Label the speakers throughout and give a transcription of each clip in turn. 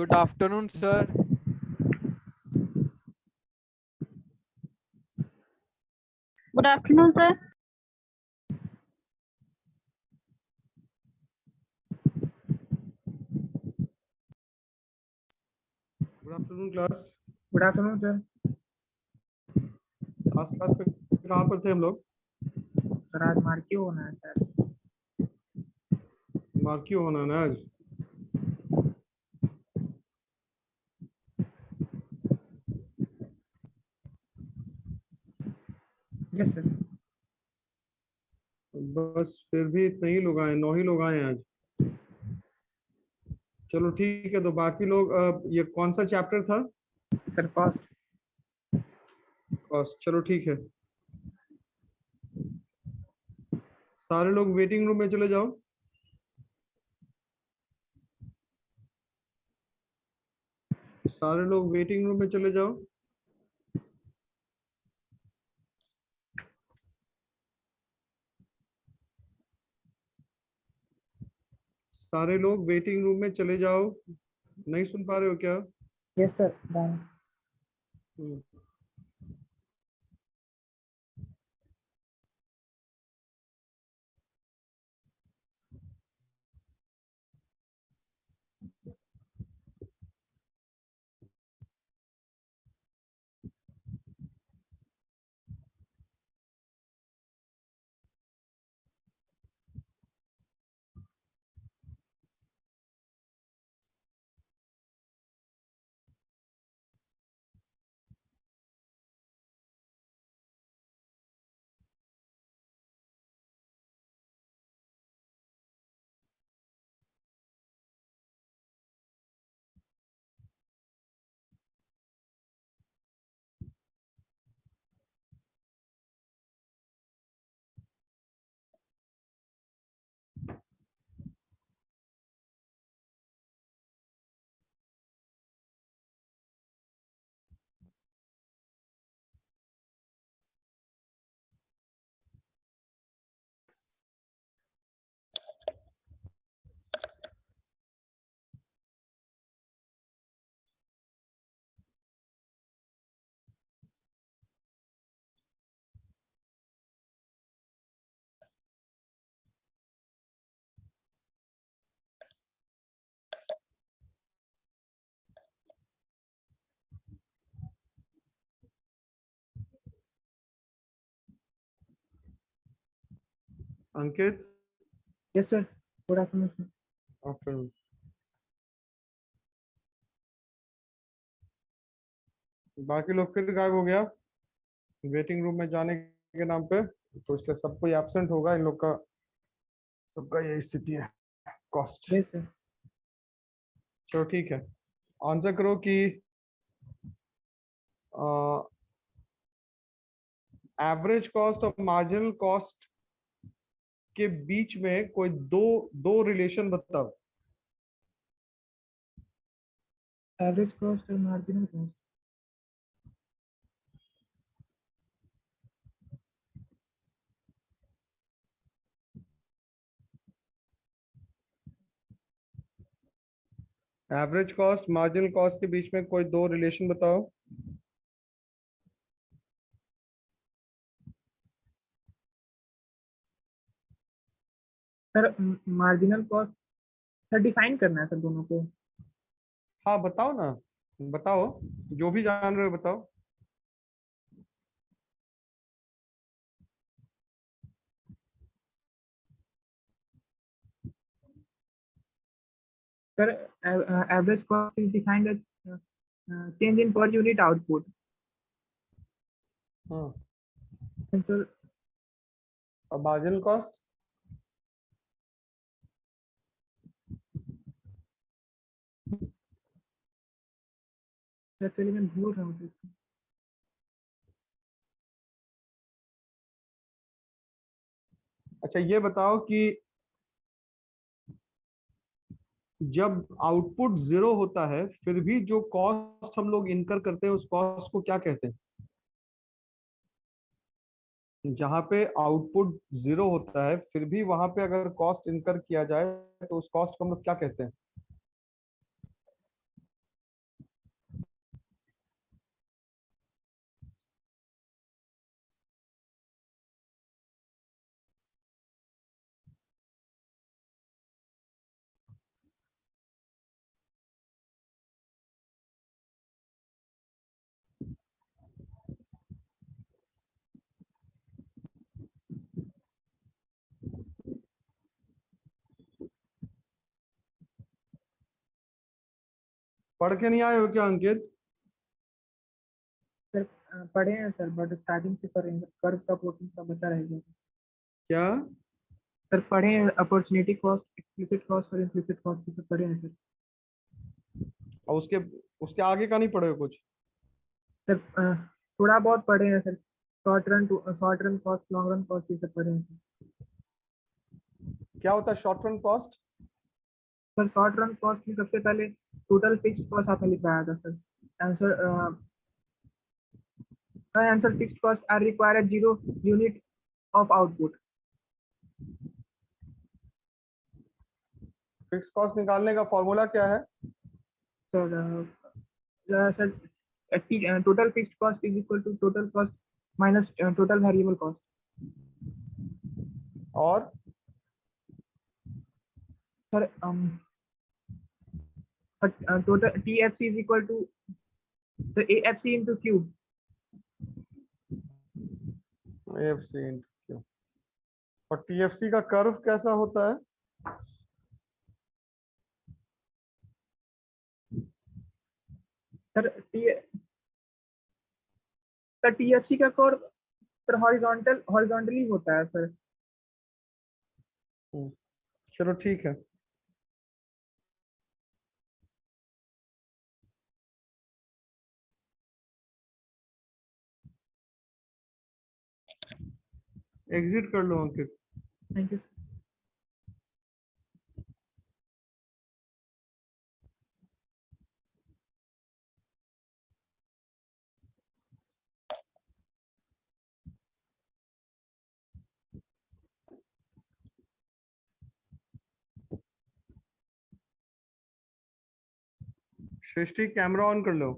Speaker 1: Good afternoon, sir.
Speaker 2: Good afternoon, sir.
Speaker 3: Good afternoon class.
Speaker 4: Good afternoon sir.
Speaker 3: Last class में कहाँ पर थे हम लोग?
Speaker 4: सर आज मार्क्यू होना है सर।
Speaker 3: मार्क्यू होना है ना आज?
Speaker 4: Yes sir.
Speaker 3: बस फिर भी इतने ही लोग आए, 9 ही लोग आए हैं आज। चलो ठीक है, तो बाकी लोग ये कौन सा चैप्टर था?
Speaker 4: Sir cost.
Speaker 3: कॉस्ट। चलो ठीक है, सारे लोग वेटिंग रूम में चले जाओ। सारे लोग वेटिंग रूम में चले जाओ। सारे लोग वेटिंग रूम में चले जाओ। नहीं सुन पा रहे हो क्या?
Speaker 4: Yes sir done.
Speaker 3: Hmm. Ankit.
Speaker 4: Yes sir. Good afternoon sir.
Speaker 3: Afternoon. बाकी लोग फिर गायब हो गया वेटिंग रूम में जाने के नाम पे, तो इसलिए सब कोई एब्सेंट होगा। इन लोग का सबका यही स्थिति है। कॉस्ट।
Speaker 4: Yes sir.
Speaker 3: चलो ठीक है, आंसर करो कि एवरेज कॉस्ट और मार्जिनल कॉस्ट के बीच में कोई दो दो रिलेशन बताओ।
Speaker 4: एवरेज कॉस्ट और marginal cost.
Speaker 3: Average cost marginal cost के बीच में कोई दो रिलेशन बताओ।
Speaker 4: Sir marginal cost sir define करना है सर दोनों को।
Speaker 3: हाँ बताओ ना, बताओ, जो भी जान रहे हो बताओ।
Speaker 4: Sir average cost is defined as change in per unit output.
Speaker 3: हाँ,
Speaker 4: सर
Speaker 3: और मार्जिनल कॉस्ट?
Speaker 4: चलिए मैं भूल रहा हूँ।
Speaker 3: अच्छा ये बताओ कि जब आउटपुट 0 होता है फिर भी जो कॉस्ट हम लोग इनकर करते हैं उस कॉस्ट को क्या कहते हैं? जहां पे आउटपुट 0 होता है फिर भी वहां पे अगर कॉस्ट इनकर किया जाए तो उस कॉस्ट को हम लोग क्या कहते हैं? पढ़ के नहीं आए हो क्या अंकित?
Speaker 4: सर पढ़े हैं सर, बट स्टार्टिंग से पढ़े हैं, कर्व का पोर्शन का बचा रह गया।
Speaker 3: क्या?
Speaker 4: सर पढ़े हैं, अपॉर्चुनिटी कॉस्ट, एक्सप्लिसिट कॉस्ट और इम्प्लिसिट कॉस्ट सब पढ़े हैं सर।
Speaker 3: और उसके उसके आगे का नहीं पढ़े हो कुछ?
Speaker 4: सर थोड़ा बहुत पढ़े हैं sir, short run cost, long run cost ये सब पढ़े हैं सर।
Speaker 3: क्या होता है short run cost?
Speaker 4: Sir short run cost में सबसे पहले टोटल फिक्स्ड कॉस्ट आपने लिखवाया था sir. Answer answer fixed cost are required at 0 unit of output.
Speaker 3: Fix cost निकालने का फॉर्मूला क्या है?
Speaker 4: Sir total fixed cost is equal to total cost minus total variable cost.
Speaker 3: और
Speaker 4: sir total TFC is equal to AFC into Q।
Speaker 3: AFC क्यों? और TFC का curve कैसा होता है?
Speaker 4: सर TFC का कर्व सर हॉरिजॉन्टली होता है सर।
Speaker 3: चलो ठीक है। एग्जिट कर लो Ankit.
Speaker 4: Thank you.
Speaker 3: Srishti camera on कर लो।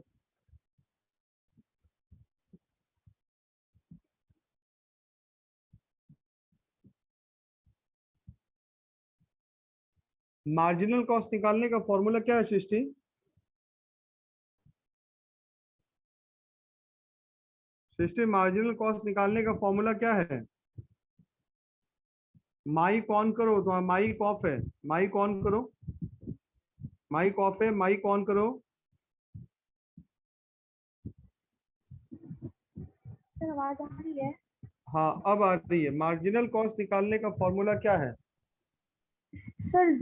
Speaker 3: मार्जिनल कॉस्ट निकालने का फॉर्मूला क्या है सृष्टि? सृष्टि मार्जिनल कॉस्ट निकालने का फॉर्मूला क्या है? माइक ऑन करो, तो माइक ऑफ है, माइक ऑन करो। माइक ऑफ है, माइक ऑन करो।
Speaker 1: सर आवाज आ रही है?
Speaker 3: हाँ अब आ रही है। मार्जिनल कॉस्ट निकालने का फॉर्मूला क्या है?
Speaker 1: Sir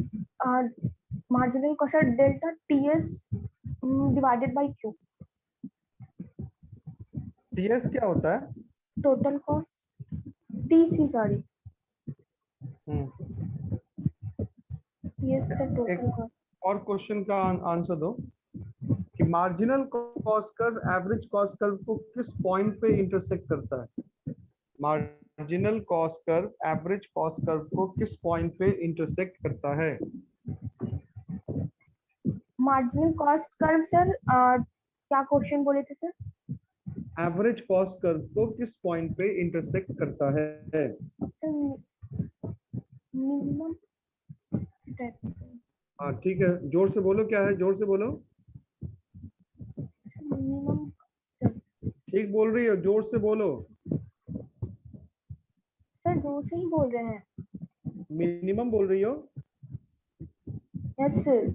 Speaker 1: marginal cost sir delta TS divided by Q।
Speaker 3: TS क्या होता है?
Speaker 1: Total cost TC sorry TS sir
Speaker 3: एक
Speaker 1: टोटल कॉस्ट।
Speaker 3: और क्वेश्चन का आंसर दो कि marginal cost curve average cost curve को किस पॉइंट पे इंटरसेक्ट करता है? Marginal cost curve average cost curve को किस पॉइंट पे इंटरसेक्ट करता है?
Speaker 1: मार्जिनल कॉस्ट कर्व सर क्या क्वेश्चन बोले थे सर?
Speaker 3: एवरेज कॉस्ट कर्व को किस पॉइंट पे इंटरसेक्ट करता है?
Speaker 1: Sir minimum step.
Speaker 3: हाँ ठीक है, जोर से बोलो, क्या है, जोर से बोलो।
Speaker 1: Sir minimum step.
Speaker 3: ठीक बोल रही हो, जोर से बोलो।
Speaker 1: सर दो से ही बोल रहे हैं।
Speaker 3: मिनिमम बोल रही हो?
Speaker 1: Yes sir.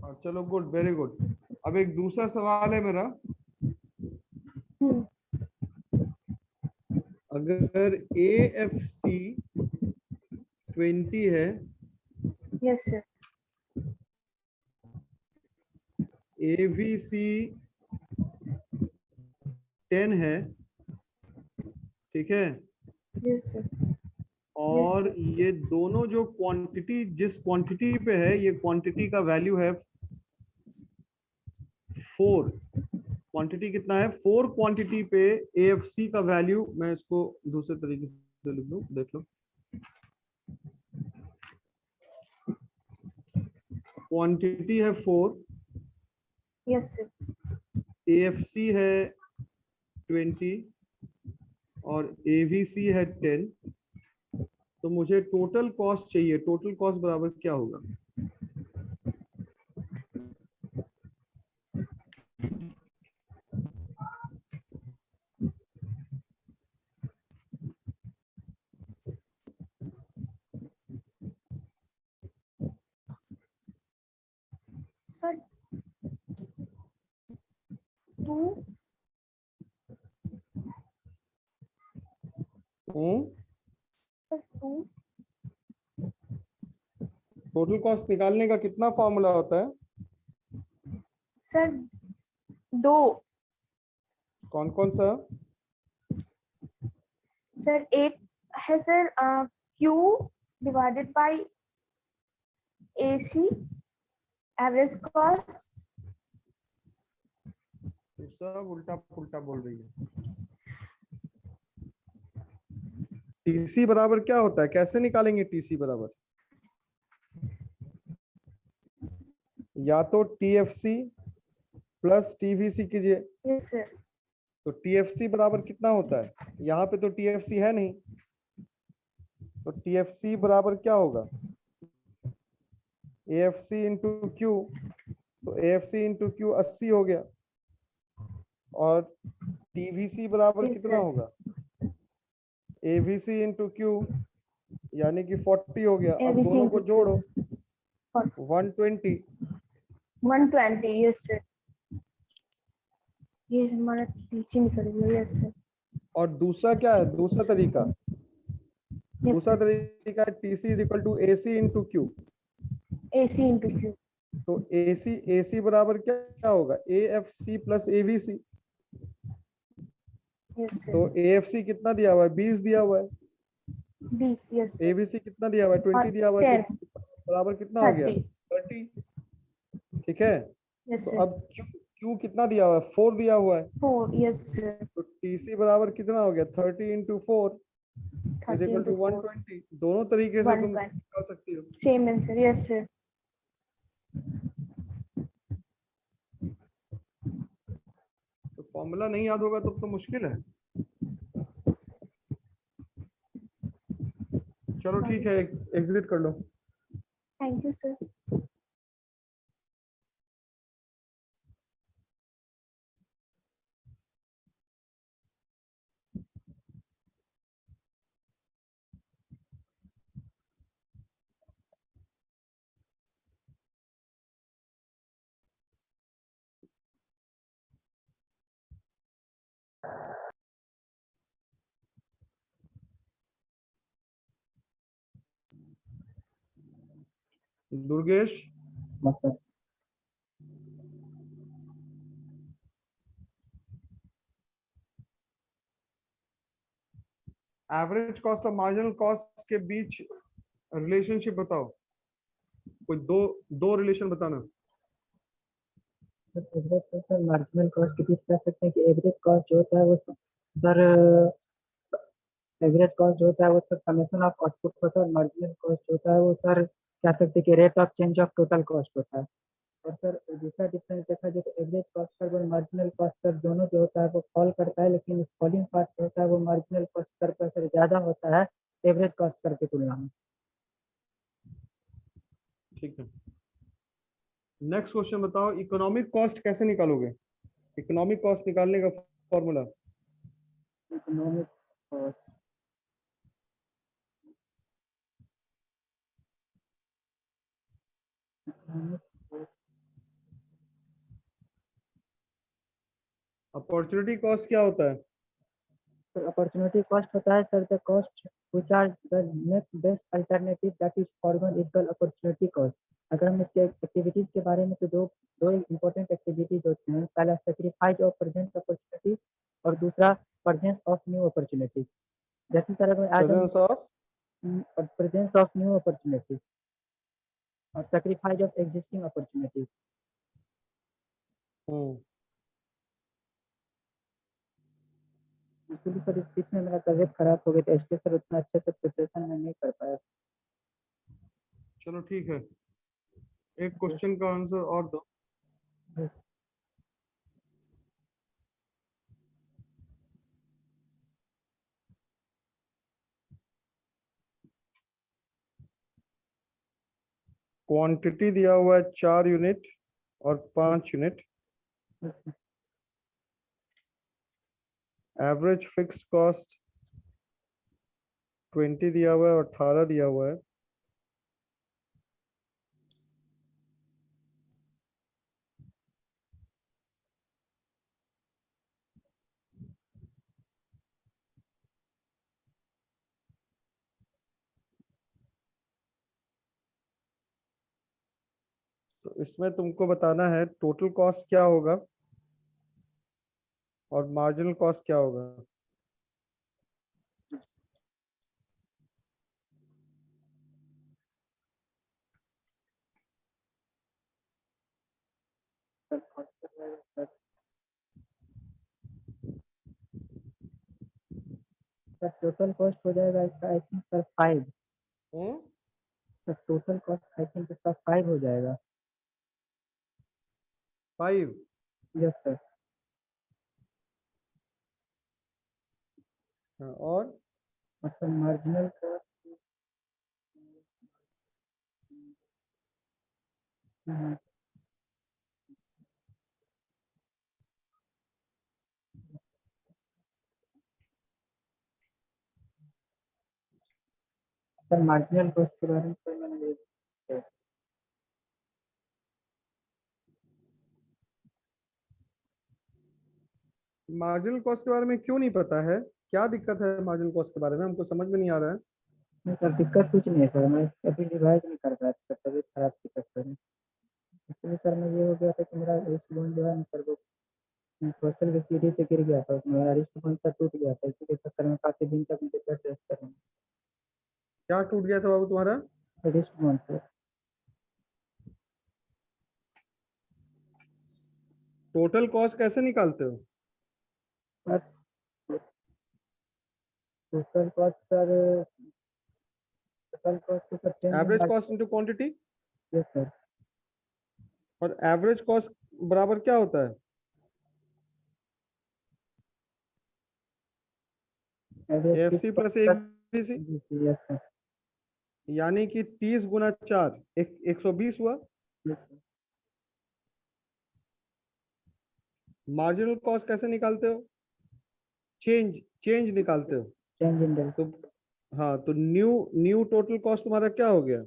Speaker 3: हाँ, चलो गुड, वेरी गुड। अब एक दूसरा सवाल है मेरा। अगर AFC 20 है,
Speaker 1: यस सर।
Speaker 3: AVC 10 है, ठीक है,
Speaker 1: यस सर।
Speaker 3: और ये दोनों जो क्वांटिटी जिस क्वांटिटी पे है, ये क्वांटिटी का वैल्यू है 4। क्वांटिटी कितना है? 4 क्वांटिटी पे AFC का वैल्यू, मैं इसको दूसरे तरीके से लिख दूं, देख लो। क्वांटिटी है 4,
Speaker 1: यस सर।
Speaker 3: AFC है 20 और AVC है 10। तो मुझे टोटल कॉस्ट चाहिए। टोटल कॉस्ट बराबर क्या होगा?
Speaker 1: सर 2 सर 2
Speaker 3: टोटल कॉस्ट निकालने का कितना फॉर्मूला होता है?
Speaker 1: सर 2
Speaker 3: कौन कौन सा?
Speaker 1: सर एक है sir Q divided by AC average cost.
Speaker 3: सब उल्टा पुल्टा बोल रही है। टीसी बराबर क्या होता है? कैसे निकालेंगे टीसी बराबर? या तो टीएफसी प्लस टीवीसी कीजिए।
Speaker 1: Yes sir.
Speaker 3: तो टीएफसी बराबर कितना होता है? यहाँ पे तो टीएफसी है नहीं, तो टीएफसी बराबर क्या होगा? AFC into Q. तो एएफसी इंटू क्यू 80 हो गया। और टीवीसी बराबर
Speaker 1: Yes,
Speaker 3: कितना
Speaker 1: sir.
Speaker 3: होगा? एवीसी इंटू क्यू यानी कि 40 हो गया। अब
Speaker 1: ABC
Speaker 3: दोनों को
Speaker 1: into
Speaker 3: जोड़ो,
Speaker 1: 40.
Speaker 3: 120।
Speaker 1: 120 यस सर। ये हमारा टीसी निकल गया। Yes sir.
Speaker 3: और दूसरा क्या है? दूसरा तरीका
Speaker 1: यस
Speaker 3: दूसरा
Speaker 1: सर।
Speaker 3: तरीका है TC is equal to AC into Q.
Speaker 1: AC into Q।
Speaker 3: तो एसी बराबर क्या होगा? AFC plus AVC.
Speaker 1: यस
Speaker 3: तो
Speaker 1: सर।
Speaker 3: एएफसी कितना दिया हुआ है? 20 दिया हुआ है।
Speaker 1: 20 यस सर।
Speaker 3: एवीसी कितना दिया हुआ है? 20 दिया हुआ है।
Speaker 1: 10
Speaker 3: तो बराबर कितना हो गया?
Speaker 1: 30
Speaker 3: 30। ठीक है।
Speaker 1: यस
Speaker 3: तो
Speaker 1: सर।
Speaker 3: अब क्यू कितना दिया हुआ है? 4 दिया हुआ है।
Speaker 1: 4 यस सर।
Speaker 3: तो टीसी बराबर कितना हो गया? 30 into 4 is
Speaker 1: 30
Speaker 3: equal to
Speaker 1: into 4
Speaker 3: 120। दोनों तरीके से तुम
Speaker 1: 120
Speaker 3: निकाल सकती हो।
Speaker 1: Same answer. Yes sir.
Speaker 3: तो फॉर्मूला नहीं याद होगा तब तो मुश्किल है। चलो ठीक है, एग्जिट कर लो।
Speaker 1: Thank you sir.
Speaker 3: Durgesh, average cost और मार्जिनल कॉस्ट के बीच रिलेशनशिप बताओ। कोई दो रिलेशन बताना।
Speaker 4: एवरेज कॉस्ट और मार्जिनल कॉस्ट के बीच कह सकते हैं कि एवरेज कॉस्ट जो होता है वो सर एवरेज कॉस्ट जो होता है वो सर समेशन ऑफ आउटपुट होता है, और मार्जिनल कॉस्ट होता है वो सर कह सकते हैं कि rate of change of total cost होता है। और सर दूसरा डिफरेंस देखा जाए तो एवरेज कॉस्ट पर और मार्जिनल कॉस्ट पर दोनों जो होता है वो फॉल करता है, लेकिन फॉलिंग पार्ट जो होता है वो मार्जिनल कॉस्ट पर सर ज़्यादा होता है एवरेज कॉस्ट पर की तुलना में।
Speaker 3: ठीक है, नेक्स्ट क्वेश्चन बताओ। इकोनॉमिक कॉस्ट कैसे निकालोगे? इकोनॉमिक कॉस्ट निकालने का formula.
Speaker 4: Economic cost
Speaker 3: opportunity cost क्या होता है?
Speaker 4: सर अपॉर्चुनिटी कॉस्ट होता है sir the cost which are the next best alternative that is forgone equal opportunity cost. अगर हम इसके एक्टिविटीज के बारे में तो दो इंपॉर्टेंट एक्टिविटीज होते हैं। पहला सेक्रीफाइस ऑफ प्रेजेंट अपॉर्चुनिटी और दूसरा प्रेजेंस ऑफ न्यू अपॉर्चुनिटी। जैसे सर अगर आज हम
Speaker 3: presence of
Speaker 4: presence of new opportunity और सेक्रीफाइस ऑफ एग्जिस्टिंग अपॉर्चुनिटी। इसलिए सर इस बीच में मेरा तबीयत खराब हो गई था, इसलिए सर उतना अच्छे से प्रिपरेशन मैं नहीं कर पाया।
Speaker 3: चलो ठीक है, एक क्वेश्चन का आंसर और दो। क्वांटिटी दिया हुआ है 4 यूनिट और 5 यूनिट। एवरेज फिक्स कॉस्ट 20 दिया हुआ है और 18 दिया हुआ है। इसमें तुमको बताना है टोटल कॉस्ट क्या होगा और मार्जिनल कॉस्ट क्या होगा।
Speaker 4: सर कॉस्ट हो जाएगा सर टोटल कॉस्ट हो जाएगा इसका I think sir 5।
Speaker 3: Hmm,
Speaker 4: sir total cost I think इसका 5 हो जाएगा।
Speaker 3: 5।
Speaker 4: Yes sir.
Speaker 3: और
Speaker 4: sir marginal cost sir marginal cost के बारे में सर मैंने ये
Speaker 3: मार्जिनल कॉस्ट के बारे में क्यों नहीं पता है, क्या दिक्कत है मार्जिनल कॉस्ट के बारे में, हमको समझ में नहीं आ रहा है।
Speaker 4: नहीं सर दिक्कत कुछ नहीं है सर, मैं अभी रिवाइज नहीं कर पाया सर, तबीयत खराब की चक्कर में। इसलिए सर मैं ये हो गया था कि मेरा रिस्ट बोन जो है ना सर वो सोशल की सीढ़ी से गिर गया था, उसमें मेरा रिस्ट बोन सर टूट गया था, इसी के चक्कर में काफी दिन तक मुझे बेड रेस्ट करना
Speaker 3: क्या टूट गया था बाबू तुम्हारा।
Speaker 4: Wrist bone sir.
Speaker 3: Total cost कैसे निकालते हो।
Speaker 4: Sir total cost sir total cost तो sir change in
Speaker 3: average cost into quantity.
Speaker 4: Yes sir.
Speaker 3: और एवरेज कॉस्ट बराबर क्या होता है।
Speaker 4: Average
Speaker 3: FC
Speaker 4: fix
Speaker 3: plus
Speaker 4: cost
Speaker 3: ABC,
Speaker 4: sir. Yes sir.
Speaker 3: यानी कि 30 गुना 4 120 हुआ।
Speaker 4: Yes sir.
Speaker 3: मार्जिनल कॉस्ट कैसे निकालते हो, चेंज चेंज निकालते हो।
Speaker 4: चेंज इन डेल
Speaker 3: तो हाँ, तो न्यू न्यू टोटल कॉस्ट तुम्हारा क्या हो गया।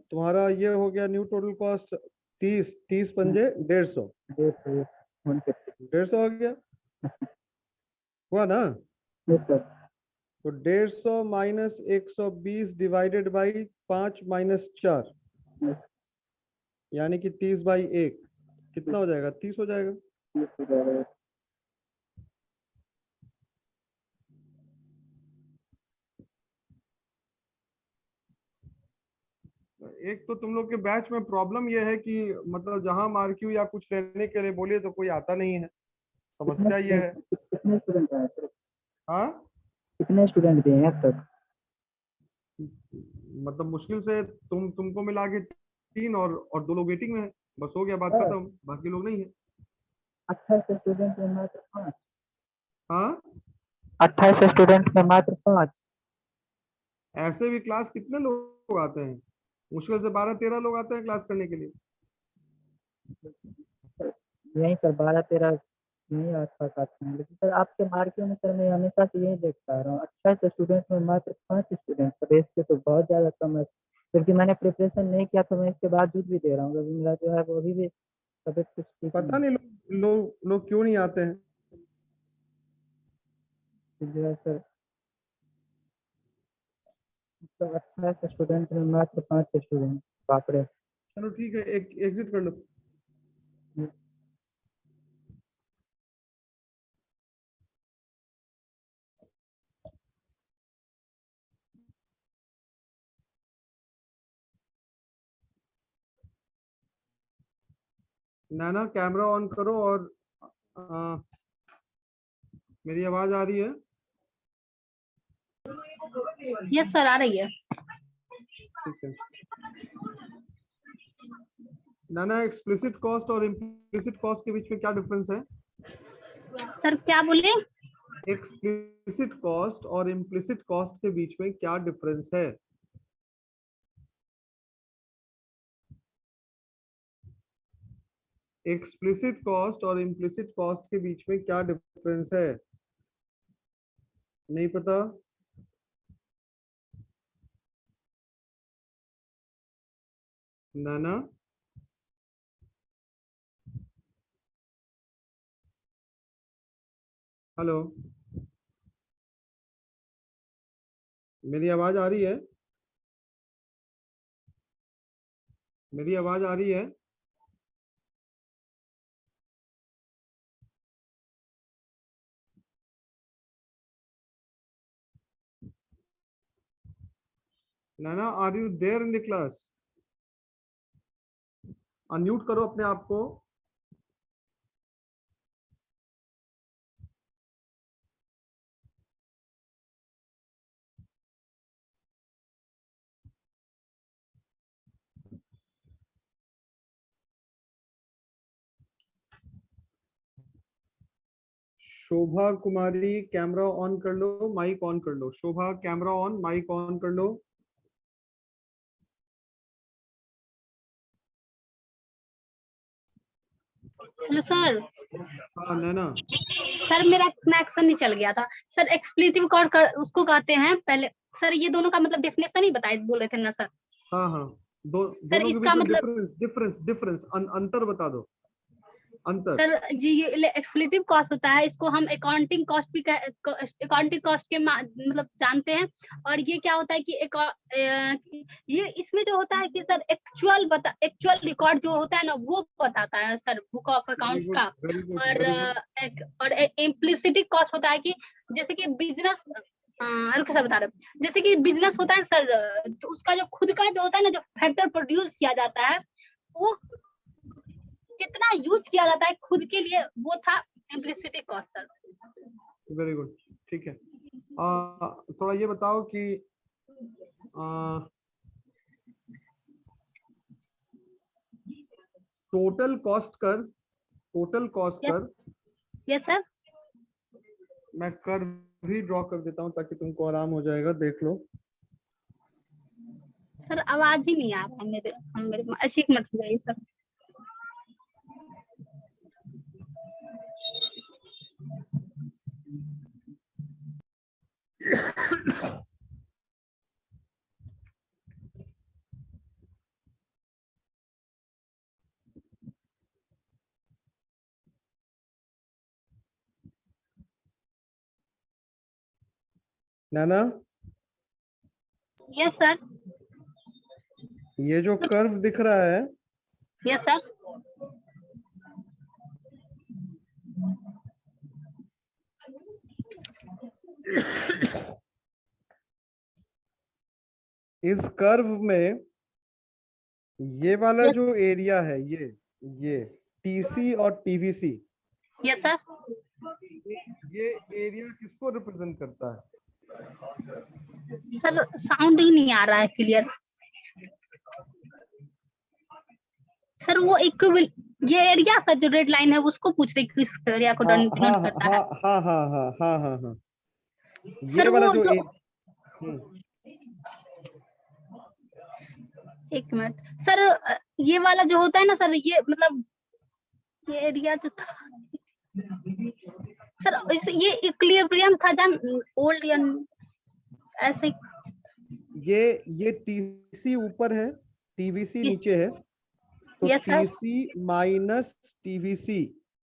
Speaker 3: तुम्हारा ये हो गया न्यू टोटल कॉस्ट 30 30 पंजे 150,
Speaker 4: 150।
Speaker 3: 150 हो गया, हुआ ना।
Speaker 4: Yes sir.
Speaker 3: तो 150 minus 120 divided by 5 minus 4,
Speaker 4: yes
Speaker 3: यानी कि 30/1 कितना हो जाएगा, 30 हो जाएगा।
Speaker 4: यस हो जाएगा।
Speaker 3: एक तो तुम लोग के बैच में प्रॉब्लम यह है कि मतलब जहां मार्क्यू या कुछ लेने के लिए बोलिए तो कोई आता नहीं है,
Speaker 4: कितने
Speaker 3: समस्या ये है।
Speaker 4: कितने स्टूडेंट हैं सर,
Speaker 3: हाँ,
Speaker 4: कितने स्टूडेंट दिए हैं अब तक।
Speaker 3: मतलब मुश्किल से तुमको मिला के 3 और 2 लोग वेटिंग में है, बस हो गया बात
Speaker 4: सर
Speaker 3: खत्म, बाकी लोग नहीं है।
Speaker 4: 28 स्टूडेंट में मात्र 5।
Speaker 3: हाँ,
Speaker 4: 28 स्टूडेंट में मात्र 5।
Speaker 3: ऐसे भी क्लास कितने लोग आते हैं, मुश्किल से 12-13 लोग आते हैं क्लास करने के लिए।
Speaker 4: यही सर 12-13 यही आसपास आते हैं, लेकिन सर आपके मार्केट में सर मैं हमेशा से यही देखता आ रहा हूँ 28 स्टूडेंट में मात्र 5 स्टूडेंट, सर इससे तो बहुत ज़्यादा कम है। जबकि मैंने प्रिपरेशन नहीं किया तो मैं इसके बावजूद भी दे रहा हूँ, अभी मेरा जो है वो अभी भी तबियत कुछ ठीक
Speaker 3: पता
Speaker 4: नहीं
Speaker 3: नहीं लोग क्यों नहीं आते हैं।
Speaker 4: है जो है सर। मतलब 28 स्टूडेंट में मात्र 5 स्टूडेंट, बाप रे।
Speaker 3: चलो ठीक है, एक एग्जिट कर लो। नैना कैमरा ऑन करो, और आ, मेरी आवाज आ रही है।
Speaker 2: यस सर, आ रही है।
Speaker 3: ठीक है नैना, एक्सप्लिसिट कॉस्ट और इम्प्लिसिट कॉस्ट के बीच में क्या डिफरेंस है।
Speaker 2: सर क्या बोले।
Speaker 3: एक्सप्लिसिट कॉस्ट और इम्प्लिसिट कॉस्ट के बीच में क्या डिफरेंस है। एक्सप्लिसिट कॉस्ट और इम्प्लिसिट कॉस्ट के बीच में क्या डिफरेंस है, नहीं पता। नैना, हेलो, मेरी आवाज आ रही है। मेरी आवाज आ रही है? Naina, are you there in the class? Unmute करो अपने आप को। शोभा कुमारी, कैमरा ऑन कर लो, माइक ऑन कर लो। शोभा, कैमरा ऑन, माइक ऑन कर लो।
Speaker 2: Hello sir.
Speaker 3: हाँ नैना।
Speaker 2: सर मेरा कनेक्शन नहीं चल गया था सर। एक्सप्लेटिव कॉर्ड उसको कहते हैं पहले। सर ये दोनों का मतलब डेफिनेशन ही बताए बोल रहे थे ना सर।
Speaker 3: हाँ हाँ,
Speaker 2: सर
Speaker 3: दोनों के बीच
Speaker 2: इसका
Speaker 3: में
Speaker 2: मतलब
Speaker 3: डिफरेंस अंतर बता दो। अंतर।
Speaker 2: सर जी ये एक्सप्लेटिव कॉस्ट होता है, इसको हम अकाउंटिंग कॉस्ट भी अकाउंटिंग कॉस्ट के मतलब जानते हैं। और ये क्या होता है कि ये इसमें जो होता है कि सर एक्चुअल रिकॉर्ड जो होता है ना वो बताता है sir book of
Speaker 3: very
Speaker 2: accounts
Speaker 3: good,
Speaker 2: का।
Speaker 3: वेरी गुड,
Speaker 2: और
Speaker 3: वेरी गुड।
Speaker 2: और इम्प्लिसिटिक कॉस्ट होता है कि जैसे कि बिजनेस रुक सर बता रहे जैसे कि बिजनेस होता है सर, तो उसका जो खुद का जो होता है ना जो फैक्टर प्रोड्यूस किया जाता है वो कितना यूज किया जाता है खुद के लिए, वो था इम्प्लिसिटी कॉस्ट सर।
Speaker 3: वेरी गुड, ठीक है। थोड़ा ये बताओ कि टोटल कॉस्ट कर
Speaker 2: यस सर।
Speaker 3: मैं कर भी ड्रॉ कर देता हूं ताकि तुमको आराम हो जाएगा, देख लो।
Speaker 2: सर आवाज ही नहीं आ रहा है मेरे अच्छी मत गई सर।
Speaker 3: नैना,
Speaker 2: यस सर।
Speaker 3: ये जो कर्व दिख रहा है,
Speaker 2: यस सर।
Speaker 3: इस कर्व में ये वाला
Speaker 2: यस
Speaker 3: जो एरिया है, ये टीसी और टीवीसी,
Speaker 2: यस सर।
Speaker 3: ये एरिया किसको रिप्रेजेंट करता है?
Speaker 2: सर साउंड ही नहीं आ रहा है क्लियर सर। वो ये एरिया सर जो रेड लाइन है उसको पूछ रही किस एरिया को
Speaker 3: हाँ हाँ
Speaker 2: डिनोट करता है।
Speaker 3: हाँ हाँ हाँ हाँ हाँ हाँ हाँ, ये
Speaker 2: सर
Speaker 3: वाला
Speaker 2: वो
Speaker 3: जो
Speaker 2: जो
Speaker 3: हम्म,
Speaker 2: एक मिनट सर, ये वाला जो होता है ना सर, ये मतलब ये एरिया जो था सर ये इक्विलिब्रियम था जान ओल्ड या ऐसे।
Speaker 3: ये टीसी ऊपर है, टीवीसी नीचे है, तो
Speaker 2: yes sir.
Speaker 3: TC minus TVC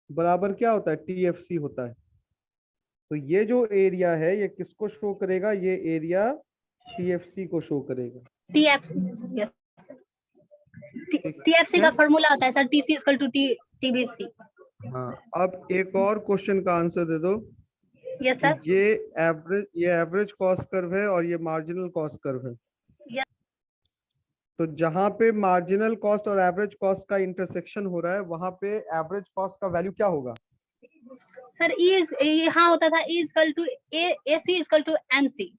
Speaker 3: बराबर क्या होता है? टीएफसी होता है। तो ये जो एरिया है ये किसको शो करेगा? ये एरिया टीएफसी को शो करेगा।
Speaker 2: TFC yes.
Speaker 3: ठीक
Speaker 2: टीएफसी
Speaker 3: है।
Speaker 2: का फॉर्मूला होता है sir TC equal to TVC.
Speaker 3: हाँ, अब एक और क्वेश्चन का आंसर दे दो
Speaker 2: यस
Speaker 3: कि
Speaker 2: सर।
Speaker 3: ये एवरेज कॉस्ट कर्व है और ये मार्जिनल कॉस्ट कर्व है।
Speaker 2: यस
Speaker 3: तो जहां पे मार्जिनल कॉस्ट और एवरेज कॉस्ट का इंटरसेक्शन हो रहा है वहां पे एवरेज कॉस्ट का वैल्यू क्या होगा?
Speaker 2: सर यहाँ होता था E equal to AC equal to MC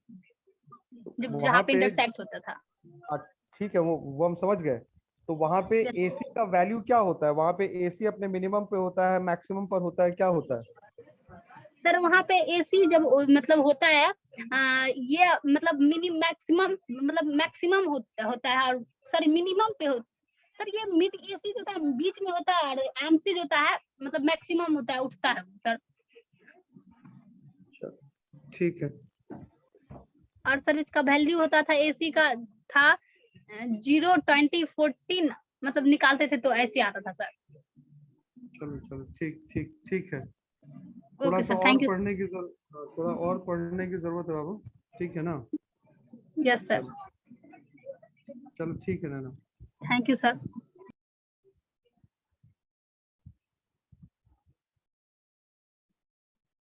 Speaker 2: जब जहाँ
Speaker 3: वहां
Speaker 2: पे
Speaker 3: पे
Speaker 2: इंटरसेक्ट होता था।
Speaker 3: ठीक है, वो हम समझ गए। तो वहां पे
Speaker 2: यस
Speaker 3: एसी का वैल्यू क्या होता है? वहां पे एसी अपने मिनिमम पे होता है, मैक्सिमम पर होता है, क्या होता है?
Speaker 2: सर वहाँ पे एसी जब मतलब होता है ये मतलब मैक्सिमम होता है और सॉरी मिनिमम पे हो सर। ये मिड एसी जो होता है बीच में होता है और एमसी जो होता है मतलब मैक्सिमम होता है उठता है सर।
Speaker 3: ठीक है।
Speaker 2: और सर इसका वैल्यू होता था एसी का था 0, 20, 14 मतलब निकालते थे तो ऐसे आता था सर।
Speaker 3: चलो चलो, ठीक ठीक ठीक है। थोड़ा
Speaker 2: ओके
Speaker 3: सा
Speaker 2: सर
Speaker 3: और
Speaker 2: थैंक यू।
Speaker 3: पढ़ने की थोड़ा और पढ़ने की जरूरत है बाबू, ठीक है ना?
Speaker 2: Yes sir.
Speaker 3: चलो चलो, ठीक है ना।
Speaker 2: Thank you sir.